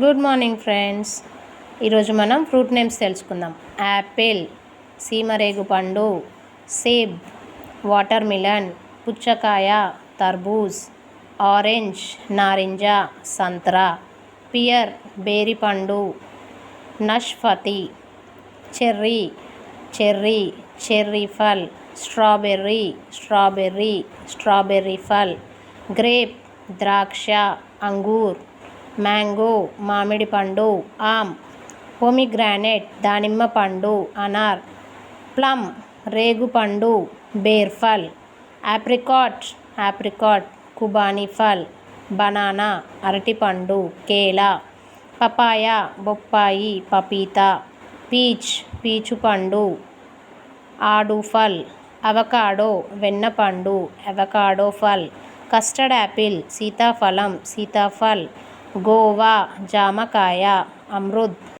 Good morning friends. ఈరోజు మనం fruit names తెలుసుకుందాం. యాపిల్, సీమరేగు పండు, సేబ్, వాటర్ మిలన్, పుచ్చకాయ, తర్బూజ్, ఆరెంజ్, నారింజ, సంత్రా, పియర్, బేరి పండు, నష్పతి, చెర్రీ, చెర్రీ ఫల్, స్ట్రాబెర్రీ ఫల్, గ్రేప్, ద్రాక్ష, అంగూర్, మ్యాంగో, మామిడి పండు, ఆమ్, పొమిగ్రానెట్, దానిమ్మ పండు, అనార్, ప్లమ్, రేగు పండు, బేర్ ఫల్, ఆప్రికాట్, కుబానీ ఫల్, బనానా, అరటిపండు, కేలా, పపాయ, బొప్పాయి, పపీతా, పీచు పండు, ఆడు ఫల్, అవకాడో, వెన్నపండు, అవకాడో ఫల్, కస్టర్డ్ యాపిల్, సీతాఫలం, సీతాఫల్, గోవా, జామకాయ, అమృత్.